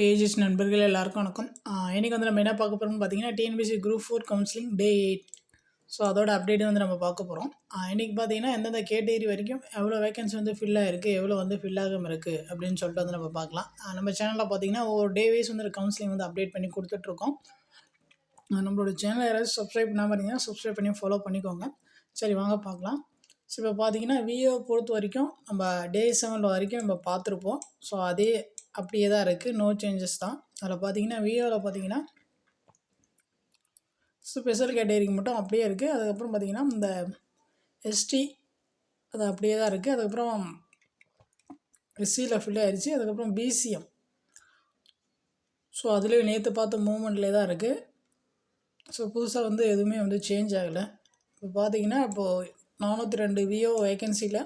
Age is நண்பர்கள் எல்லாருக்கும் வணக்கம். இன்றைக்கி வந்து நம்ம என்ன பார்க்க போகிறோம்னு பார்த்தீங்கன்னா, டிஎன்பிஎஸ்சி குரூப் 4 கவுன்சிலிங் டே 8. ஸோ அதோட அப்டேட் வந்து நம்ம பார்க்க போகிறோம். இன்றைக்கி பார்த்தீங்கன்னா, எந்தெந்த கேட்டகரி வரைக்கும் எவ்வளோ வேகன்சி வந்து ஃபில் ஆகிருக்கு, எவ்வளோ வந்து ஃபில் ஆகாமல் இருக்குது அப்படின்னு சொல்லிட்டு வந்து நம்ம பார்க்கலாம். நம்ம சேனலில் பார்த்தீங்கன்னா ஒவ்வொரு டே வைஸ் வந்து கவுன்சிலிங் வந்து அப்டேட் பண்ணி கொடுத்துட்ருக்கோம். நம்மளோட சேனலை யாராவது சப்ஸ்கிரைப் பண்ணாமல் இருந்தீங்கன்னா சப்ஸ்கிரைப் பண்ணி ஃபாலோ பண்ணிக்கோங்க. சரி, வாங்க பார்க்கலாம். ஸோ இப்போ பார்த்தீங்கன்னா விஓ பொறுத்த வரைக்கும் நம்ம டே 7 வரைக்கும் நம்ம பார்த்துருப்போம். ஸோ அதே அப்படியே தான் இருக்குது, நோ சேஞ்சஸ் தான். அதில் பார்த்தீங்கன்னா விஓவில் பார்த்தீங்கன்னா ஸ்பெஷல் கேட்டகரிக்கு மட்டும் அப்படியே இருக்குது. அதுக்கப்புறம் பார்த்தீங்கன்னா இந்த எஸ்டி அது அப்படியே தான் இருக்குது. அதுக்கப்புறம் எஸ்சியில் ஃபில் ஆயிடுச்சு. அதுக்கப்புறம் பிசிஎம் ஸோ அதுலேயும் நேற்று பார்த்த மூமெண்ட்லேயே தான் இருக்குது. ஸோ புதுசாக வந்து எதுவுமே வந்து சேஞ்ச் ஆகலை. இப்போ பார்த்தீங்கன்னா இப்போது 402 விஓ வேகன்சியில்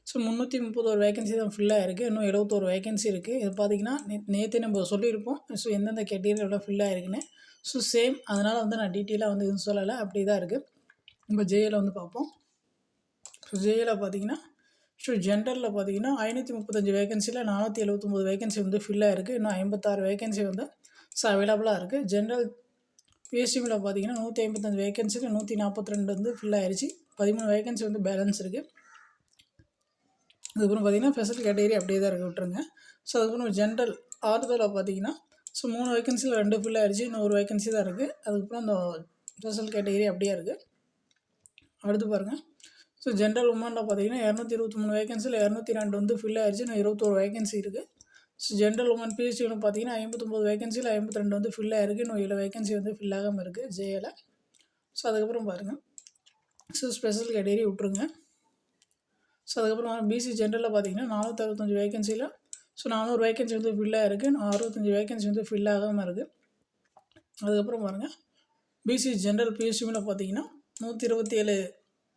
ஸோ 331 வேகன்சி தான் ஃபில் ஆகிருக்கு. இன்னும் 71 வேகன்சி இருக்குது. இது பார்த்திங்கன்னா நேற்று நம்ம சொல்லியிருப்போம். ஸோ எந்தெந்த கேட்டகரி எவ்வளோ ஃபில் ஆகிருக்குன்னு. ஸோ சேம், அதனால் வந்து நான் டீட்டெயிலாக வந்து எதுவும் சொல்லலை, அப்படி தான் இருக்குது. நம்ம ஜேஏல வந்து பார்ப்போம். ஸோ ஜேஏல பார்த்திங்கன்னா ஸோ ஜென்ரலில் பார்த்திங்கன்னா 535 வேகன்சியில் 479 வேகன்சி வந்து ஃபில் ஆகிருக்கு. இன்னும் 56 வேகன்சி வந்து ஸோ அவைலபிளாக இருக்குது. ஜென்ரல் பிஎஸ்சிமில் பார்த்திங்கன்னா 155 வேகன்சியில் 142 வந்து ஃபில் ஆகிடுச்சு. 13 வேகன்சி வந்து பேலன்ஸ் இருக்குது. அதுக்கப்புறம் பார்த்திங்கன்னா ஸ்பெஷல் கேட்டகரி அப்படியே தான் இருக்குது, விட்டுருங்க. ஸோ அதுக்கப்புறம் ஜென்ரல் ஆறுதலில் பார்த்திங்கன்னா ஸோ 3 வேகன்சியில் 2 ஃபில் ஆகிடுச்சு. இன்னும் ஒரு வேகன்சி தான் இருக்குது. அதுக்கப்புறம் அந்த ஸ்பெஷல் கேட்டகரி அப்படியே இருக்குது. அடுத்து பாருங்கள். ஸோ ஜென்ரல் உமனில் பார்த்திங்கன்னா 223 வேகன்சியில் 202 வந்து ஃபில் ஆகிடுச்சு. இன்னும் 21 வேகன்சி இருக்குது. ஸோ ஜென்ரல் உமன் பிஎஸ்சியில் பார்த்தீங்கன்னா 59 வேகன்சியில் 52 வந்து ஃபில் ஆகிருக்கு. இன்னும் 7 வேகன்சி வந்து ஃபில் ஆகாமல் இருக்குது ஜேஏல. ஸோ அதுக்கப்புறம் பாருங்கள். ஸோ ஸ்பெஷல் கேட்டகரி விட்ருங்க. ஸோ அதுக்கப்புறம் பிசி ஜென்ரலில் பார்த்தீங்கன்னா 465 வேகன்சியில் ஸோ 400 வேகன்சி வந்து ஃபில் ஆகிருக்கு. 65 வேகன்சி வந்து ஃபில் ஆகாமல் இருக்குது. அதுக்கப்புறம் பாருங்கள். பிசி ஜென்ரல் பிஎஸ்சியில் பார்த்தீங்கன்னா 127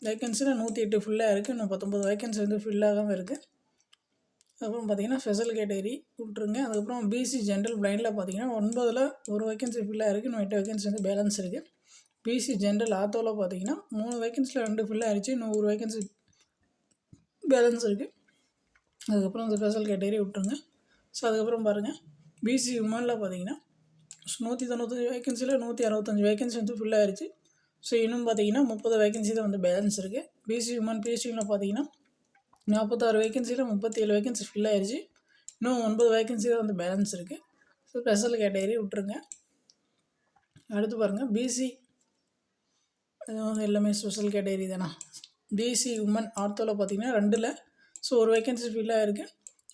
வேகன்சியில் 108 ஃபில் ஆகிருக்கு. இன்னும் 19 வேகன்சி வந்து ஃபில் ஆகாமல் இருக்குது. அதுக்கப்புறம் பார்த்தீங்கன்னா ஸ்பெஷல் கேட்டகரி விட்ருங்க. அதுக்கப்புறம் பிசி ஜென்ரல் பிளைண்டில் பார்த்தீங்கன்னா 9ல் ஒரு வேகன்சி ஃபில் ஆகிருக்கு. இன்னும் 8 வேகன்சி வந்து பேலன்ஸ் இருக்குது. பிசி ஜென்ரல் ஆத்தோவில் பார்த்தீங்கன்னா 3 வேகன்சியில் 2 ஃபில் ஆகிடுச்சு. இன்னும் ஒரு வேகன்சி பேலன்ஸ் இருக்குது. அதுக்கப்புறம் அந்த ஸ்பெஷல் கேட்டகரி விட்ருங்க. ஸோ அதுக்கப்புறம் பாருங்கள். பிசி உமனில் பார்த்தீங்கன்னா 195 வேகன்சியில் 165 வேகன்சி வந்து ஃபில் ஆகிடுச்சு. ஸோ இன்னும் பார்த்தீங்கன்னா 30 வேகன்சி தான் வந்து பேலன்ஸ் இருக்குது. பிசி உமன் பிஎஸ்சியில் பார்த்தீங்கன்னா 46 வேகன்சியில் 37 வேகன்சி ஃபில் ஆகிடுச்சு. இன்னும் 9 வேகன்சி தான் வந்து பேலன்ஸ் இருக்குது. ஸோ ஸ்பெஷல் கேட்டகரி விட்ருங்க. அடுத்து பாருங்கள். பிசி எல்லாமே ஸ்பெஷல் கேட்டகரி தானே. பிசி உமன் ஆர்த்தோவில் பார்த்தீங்கன்னா 2ல் ஸோ ஒரு வேகன்சி ஃபில் ஆகிருக்கு.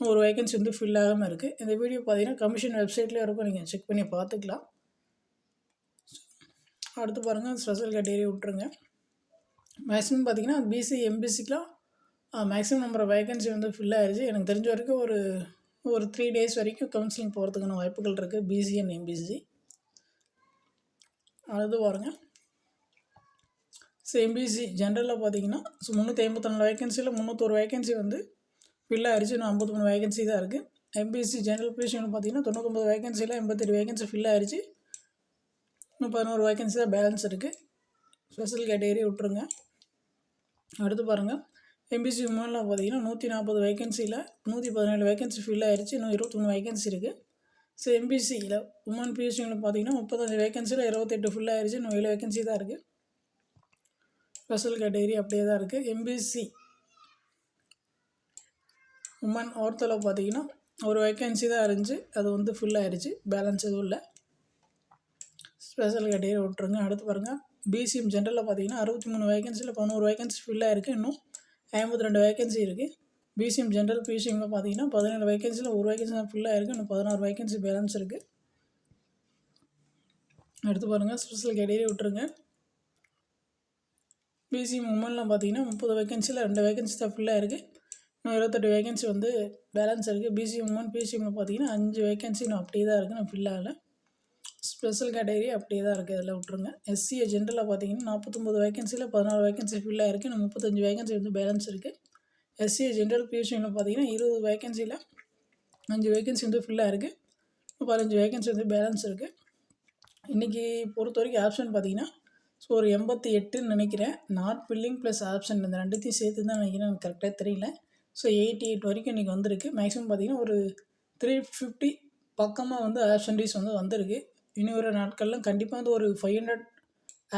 ஒரு வேகன்சி வந்து ஃபில் ஆகாமல் இருக்குது. இந்த வீடியோ பார்த்தீங்கன்னா கமிஷன் வெப்சைட்லேயே இருக்கும், நீங்கள் செக் பண்ணி பார்த்துக்கலாம். அடுத்து பாருங்கள். ஸ்பெஷல் கேட்டகரி விட்ருங்க. மேக்ஸிமம் பார்த்தீங்கன்னா பிசி எம்பிசிக்கெலாம் மேக்ஸிமம் நம்பர் வேகன்சி வந்து ஃபில் ஆகிடுச்சு. எனக்கு தெரிஞ்ச வரைக்கும் ஒரு 3 டேஸ் வரைக்கும் கவுன்சிலிங் போகிறதுக்கான வாய்ப்புகள் இருக்குது பிசி அண்ட் எம்பிசி. அடுத்து பாருங்கள். ஸோ எம்பிசி ஜென்ரலில் பார்த்தீங்கன்னா ஸோ 354 வேகன்சியில் 301 வேகன்சி வந்து ஃபில் ஆகிடுச்சு. இன்னும் 53 வேகன்சி தான் இருக்குது. எம்பிசி ஜென்ரல் பிஎஸ்சியில் பார்த்தீங்கன்னா 99 வேகன்சியில் 88 வேகன்சி ஃபில் ஆகிடுச்சு. இன்னும் 11 வேகன்சி தான் பேலன்ஸ் இருக்குது. ஸ்பெஷல் கேட்டகரி விட்ருங்க. அடுத்து பாருங்கள். எம்பிசி உமனில் பார்த்தீங்கன்னா 140 வேகன்சியில் 117 வேகன்சி ஃபில் ஆகிடுச்சு. இன்னும் 23 வேகன்சி இருக்குது. ஸோ எம்பிசியில் உமன் பிஎஸ்சியில் பார்த்தீங்கன்னா 35 வேகன்சியில் 28 ஃபில் ஆகிடுச்சு. இன்னும் 7 வேகன்சி தான் இருக்குது. ஸ்பெஷல் கேட்டகரி அப்படியே தான் இருக்குது. எம்பிசி உமன் ஆர்த்தோவில் பார்த்தீங்கன்னா ஒரு வேகன்சி தான் இருந்துச்சு, அது வந்து ஃபுல் ஆகிடுச்சு. பேலன்ஸ் எதுவும் இல்லை. ஸ்பெஷல் கேட்டகரி விட்ருங்க. அடுத்து பாருங்கள். பிசிஎம் ஜென்ரலில் பார்த்தீங்கன்னா 63 வேகன்சியில் 11 வேகன்சி ஃபில் ஆகிருக்கு. இன்னும் 52 வேகன்சி இருக்குது. பிசிஎம் ஜென்ரல் பிசிஎம்மில் பார்த்தீங்கன்னா 17 வேகன்சியில் ஒரு வேகன்சி தான் ஃபில் ஆகிருக்கு. இன்னும் 16 வேகன்சி பேலன்ஸ் இருக்குது. அடுத்து பாருங்கள். ஸ்பெஷல் கேட்டகரி விட்ருங்க. பிசிஎம் உமனில் பார்த்தீங்கன்னா 30 வேகன்சியில் 2 வேகன்சி தான் ஃபில் ஆகிருக்கு. இன்னும் 28 வேகன்சி வந்து பேலன்ஸ் இருக்குது. பிசிஎம் உமன் பிசிஎம்மில் பார்த்தீங்கன்னா 5 வேகன்சி இன்னும் அப்படியே தான் இருக்குது, நான் ஃபில் ஆகலை. ஸ்பெஷல் கேட்டகரி அப்படியே தான் இருக்குது, இதில் விட்ருங்க. எஸ்சிஏ ஜென்ரலில் பார்த்தீங்கன்னா 49 வேகன்சியில் 14 வேகன்சி ஃபில் ஆகிருக்கு. இன்னும் 35 வேகன்சி வந்து பேலன்ஸ் இருக்குது. எஸ்சிஏ ஜென்ரல் பிஎஸ்சியில் பார்த்தீங்கன்னா 20 வேகன்சியில் 5 வேகன்சி வந்து ஃபில் ஆகிருக்கு. இன்னும் 15 வேகன்சி வந்து பேலன்ஸ் இருக்குது. இன்றைக்கி பொறுத்த வரைக்கும் ஆப்ஷன் பார்த்தீங்கன்னா ஸோ ஒரு 88ன்னு நினைக்கிறேன். நாட் ஃபில்லிங் ப்ளஸ் ஆப்ஷன் இந்த ரெண்டுத்தையும் சேர்த்து தான் நினைக்கிறேன், எனக்கு கரெக்டாக தெரியல. ஸோ 88 வரைக்கும் இன்றைக்கி வந்திருக்கு. மேக்ஸிமம் பார்த்திங்கன்னா ஒரு 350 பக்கமாக வந்து ஆப்சன்டீஸ் வந்து வந்திருக்கு. இனி வர நாட்களில் கண்டிப்பாக வந்து ஒரு 500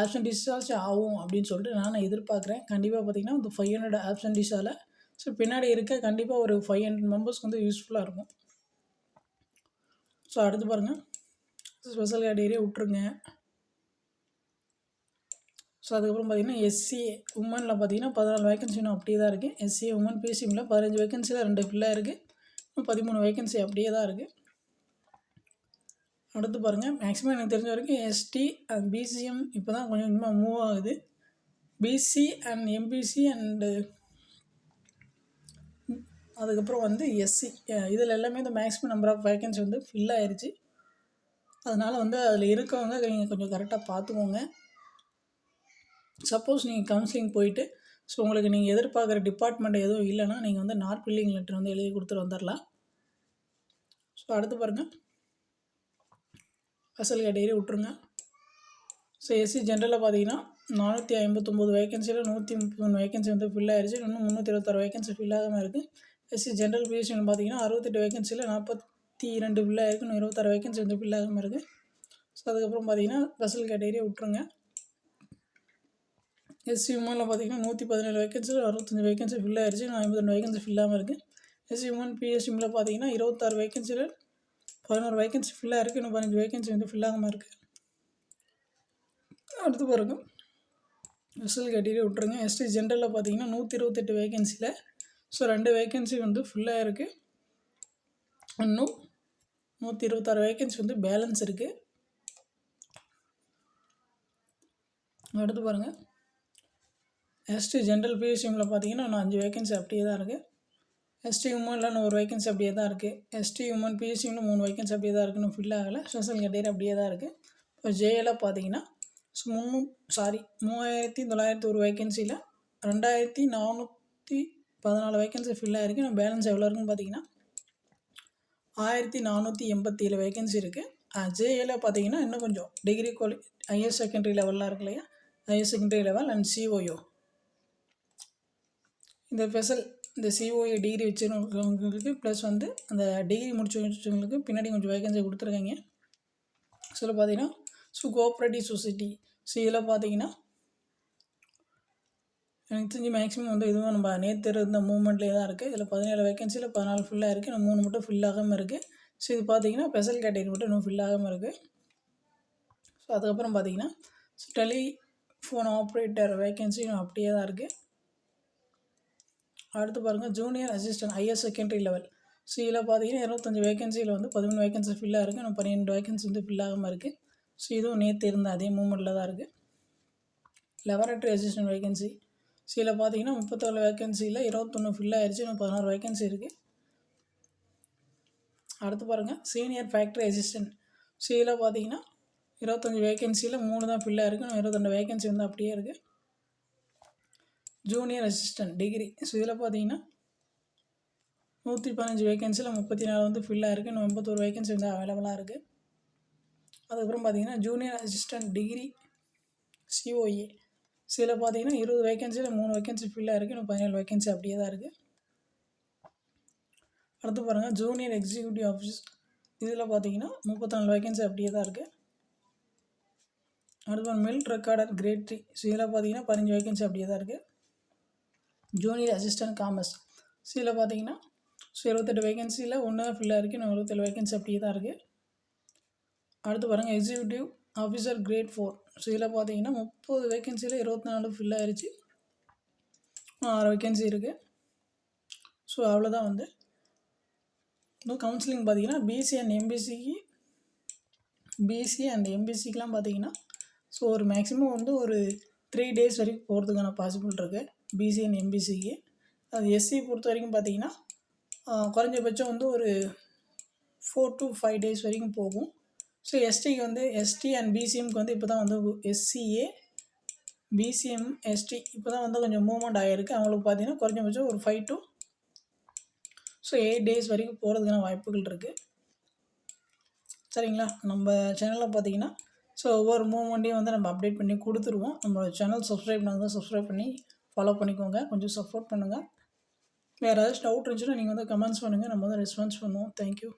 ஆப்சன்டீஸாச்சும் ஆகும் அப்படின்னு சொல்லிட்டு நானும் எதிர்பார்க்குறேன். கண்டிப்பாக பார்த்திங்கன்னா இந்த 500 ஆப்சன்டீஸால் ஸோ பின்னாடி இருக்க கண்டிப்பாக ஒரு 500 மெம்பர்ஸ்க்கு வந்து யூஸ்ஃபுல்லாக இருக்கும். ஸோ அடுத்து பாருங்கள், ஸ்பெஷல் கேட்டகரியை விட்ருங்க. ஸோ அதுக்கப்புறம் பார்த்திங்கன்னா எஸ்சி உமனில் பார்த்திங்கன்னா 14 வேகன்சி இன்னும் அப்படியே தான் இருக்குது. எஸ்சி உமன் பிசிஎம்மில் 15 வேகன்சியில் 2 ஃபில்லாக இருக்குது. இன்னும் 13 வேகன்சி அப்படியே தான் இருக்குது. அடுத்து பாருங்கள், மேக்ஸிமம் எனக்கு தெரிஞ்ச வரைக்கும் எஸ்டி அண்ட் பிசிஎம் இப்போ தான் கொஞ்சம் கொஞ்சமாக மூவ் ஆகுது. பிசி அண்ட் எம்பிசி அண்டு அதுக்கப்புறம் வந்து எஸ்சி இதில் எல்லாமே இந்த மேக்ஸிமம் நம்பர் ஆஃப் வேகன்சி வந்து ஃபில் ஆயிடுச்சு. அதனால் வந்து அதில் இருக்கவங்க நீங்கள் கொஞ்சம் கரெக்டாக பார்த்துக்கோங்க. சப்போஸ் நீங்கள் கவுன்சிலிங் போயிட்டு ஸோ உங்களுக்கு நீங்கள் எதிர்பார்க்குற டிபார்ட்மெண்ட் எதுவும் இல்லைன்னா நீங்கள் வந்து நாட் ஃபில்லிங் லெட்டர் வந்து எழுதி கொடுத்துட்டு வந்துடலாம். ஸோ அடுத்து பாருங்கள், ஸ்பெஷல் கேட்டகரி விட்ருங்க. ஸோ எஸ்சி ஜென்ரலில் பார்த்தீங்கன்னா 459 வேகன்சியில் 133 வேகன்சி வந்து ஃபில் ஆயிடுச்சு. இன்னும் 326 வேகன்சி ஃபில் ஆகாமல் இருக்குது. எஸ்சி ஜென்ரல் பிஎஸ்சின்னு பார்த்தீங்கன்னா 68 வேகன்சியில் 42 ஃபில் ஆகிருக்கு. இன்னும் 26 வேகன்சி வந்து ஃபில் ஆகாமல் இருக்குது. ஸோ அதுக்கப்புறம் பார்த்தீங்கன்னா ஸ்பெஷல் கேட்டகரியை விட்ருங்க. எஸ்சி உமனில் பார்த்தீங்கன்னா 117 வேகன்சியில் 65 வேகன்சி ஃபில் ஆயிடுச்சு. இன்னும் 52 வேகன்சி ஃபில்லாமல் இருக்குது. எஸ்சி உமன் பிஎஸ்சிமில் பார்த்தீங்கன்னா 26 வேகன்சியில் 11 வேகன்சி ஃபில்லாக இருக்குது. இன்னும் 15 வேகன்சி வந்து ஃபில் ஆகாமல் இருக்குது. அடுத்து பாருங்கள், ஸ்பெஷல் கேட்டகரி விட்ருங்க. எஸ்டி ஜென்ரலில் பார்த்தீங்கன்னா 128 வேகன்சியில் ஸோ 2 வேகன்சி வந்து ஃபுல்லாக இருக்குது. இன்னும் 126 வேகன்சி வந்து பேலன்ஸ் இருக்குது. அடுத்து பாருங்கள், எஸ்டி ஜென்ரல் பிஎஸ்சிஎம்மில் பார்த்தீங்கன்னா இன்னும் 5 வேகன்சி அப்படியே தான் இருக்குது. எஸ்டி உமனில் இன்னும் 1 வேகன்சி அப்படியே தான் இருக்குது. எஸ்டி உமன் பிஎஸ்சிஎம்னு 3 வேகன்சி அப்படியே தான் இருக்குது. இன்னும் ஃபில் ஆகலை. ஸ்பெஷல் கேட்டகரி அப்படியே தான் இருக்குது. இப்போ ஜேஎல்லாம் பார்த்தீங்கன்னா 3901 வேகன்சியில் 2414 வேகன்சி ஃபில் ஆகிருக்கு. இன்னும் பேலன்ஸ் எவ்வளோ இருக்குன்னு பார்த்தீங்கன்னா 1487 வேகன்சி இருக்குது. ஜேஏல பார்த்தீங்கன்னா இன்னும் கொஞ்சம் டிகிரி ஹையர் செகண்டரி லெவலில் இருக்கு இல்லையா, ஹையர் செகண்டரி லெவல் அண்ட் சிஓயோ இந்த சிஓஏ டிகிரி வச்சுருக்கவங்களுக்கு ப்ளஸ் வந்து அந்த டிகிரி முடிச்சு வச்சவங்களுக்கு பின்னாடி கொஞ்சம் வேகன்சி கொடுத்துருக்காங்க. ஸோ இதில் பார்த்தீங்கன்னா கோஆப்ரேட்டிவ் சொசைட்டி இதில் பார்த்தீங்கன்னா எனக்கு தெரிஞ்சு மேக்ஸிமம் வந்து இதுவும் நம்ம நேற்று இருந்த மூவ்மெண்ட்லேயே தான் இருக்குது. இதில் 17 வேகன்சியில் 14 ஃபில்லாக இருக்குது. இன்னும் 3 மட்டும் ஃபில் ஆகாமல் இருக்குது. ஸோ இது பார்த்தீங்கன்னா ஸ்பெஷல் கேட்டகரி மட்டும் இன்னும் ஃபில் ஆகாமல் இருக்குது. ஸோ அதுக்கப்புறம் பார்த்தீங்கன்னா டெலிஃபோன் ஆப்ரேட்டர் வேகன்சி இன்னும் அப்படியே தான் இருக்குது. அடுத்து பாருங்கள், junior assistant higher secondary level so இதில் பார்த்தீங்கன்னா 25 வேகன்சியில் வந்து 13 வேகன்சி ஃபில்லாக இருக்குது. இன்னும் 12 வேகன்சி வந்து ஃபில் ஆகாமல் இருக்குது. ஸோ இதுவும் நேற்று இருந்த அதே மூவ்மெண்ட்டில் தான் இருக்குது. லெபரட்டரி அசிஸ்டன்ட் வேகன்சி ஸோ இதில் பார்த்தீங்கன்னா 37 வேகன்சியில் 21 ஃபில் ஆயிடுச்சு. இன்னும் 16 வேகன்சி இருக்குது. அடுத்து பாருங்கள், சீனியர் ஃபேக்ட்ரி அசிஸ்டன்ட் ஸோ இதில் பார்த்தீங்கன்னா 25 வேகன்சியில் 3 தான் ஃபில்லாக இருக்குது. இன்னும் 22 வேகன்சி வந்து அப்படியே இருக்குது. ஜூனியர் அசிஸ்டன்ட் டிகிரி ஸோ இதில் பார்த்தீங்கன்னா 115 வேகன்சியில் 34 வந்து ஃபில்லாக இருக்குது. இன்னும் 81 வேகன்சி வந்து அவைலபிளாக இருக்குது. அதுக்கப்புறம் பார்த்தீங்கன்னா junior assistant degree COA so இதில் பார்த்தீங்கன்னா 20 வேகன்சியில் 3 வேகன்சி ஃபில்லாக இருக்குது. இன்னும் 17 வேகன்சி அப்படியே தான் இருக்குது. அடுத்து பாருங்கள், ஜூனியர் எக்ஸிக்யூட்டிவ் ஆஃபீஸ் இதில் பார்த்தீங்கன்னா 34 வேகன்சி அப்படியே தான் இருக்குது. அடுத்து மில்க் ரெக்கார்டர் கிரேட் 3 ஸோ இதில் பார்த்தீங்கன்னா 15 வேகன்சி அப்படியே தான் இருக்குது. ஜூனியர் அசிஸ்டன்ட் காமர்ஸ் ஸோ இதில் பார்த்தீங்கன்னா 28 வேகன்சியில் 1 தான் ஃபில்லாக இருக்குது. இன்னும் 27 வேகன்சி அப்படியே தான் இருக்குது. அடுத்து பாருங்கள், எக்ஸிக்யூட்டிவ் ஆஃபீஸர் கிரேட் 4 ஸோ இதில் பார்த்தீங்கன்னா 30 வேகன்சியில் 24 ஃபில் ஆயிடுச்சு. 6 வேகன்சி இருக்குது. ஸோ அவ்வளோதான் வந்து இன்னும் கவுன்சிலிங் பார்த்தீங்கன்னா பிசி அண்ட் எம்பிசிக்கெலாம் பார்த்தீங்கன்னா ஸோ ஒரு மேக்ஸிமம் வந்து ஒரு 3 டேஸ் வரைக்கும் போகிறதுக்கான பாசிபிள் இருக்குது பிசி அண்ட் எம்பிசிக்கு. அது எஸ்சி பொறுத்த வரைக்கும் பார்த்தீங்கன்னா குறைஞ்சபட்சம் வந்து ஒரு 4 to 5 டேஸ் வரைக்கும் போகும். ஸோ எஸ்டிக்கு வந்து எஸ்டி அண்ட் பிசிஎம்க்கு வந்து இப்போ தான் வந்து எஸ்சிஏ பிசிஎம் எஸ்டி இப்போ தான் வந்து கொஞ்சம் மூவ்மெண்ட் ஆகிருக்கு. அவங்களுக்கு பார்த்தீங்கன்னா குறைஞ்சபட்சம் ஒரு 5 to 8 டேஸ் வரைக்கும் போகிறதுக்கான வாய்ப்புகள் இருக்குது. சரிங்களா, நம்ம சேனலில் பார்த்தீங்கன்னா ஸோ ஒவ்வொரு மூவ்மெண்ட்டையும் வந்து நம்ம அப்டேட் பண்ணி கொடுத்துருவோம். நம்மளோட சேனல் சப்ஸ்கிரைப் பண்ணுங்கள், சப்ஸ்கிரைப் பண்ணி ஃபாலோ பண்ணிக்கோங்க, கொஞ்சம் சப்போர்ட் பண்ணுங்கள். வேறு ஏதாச்சும் டவுட் இருந்துச்சுன்னா நீங்கள் வந்து கமெண்ட்ஸ் பண்ணுங்கள், நம்ம வந்து ரெஸ்பான்ஸ் பண்ணுவோம். தேங்க்யூ.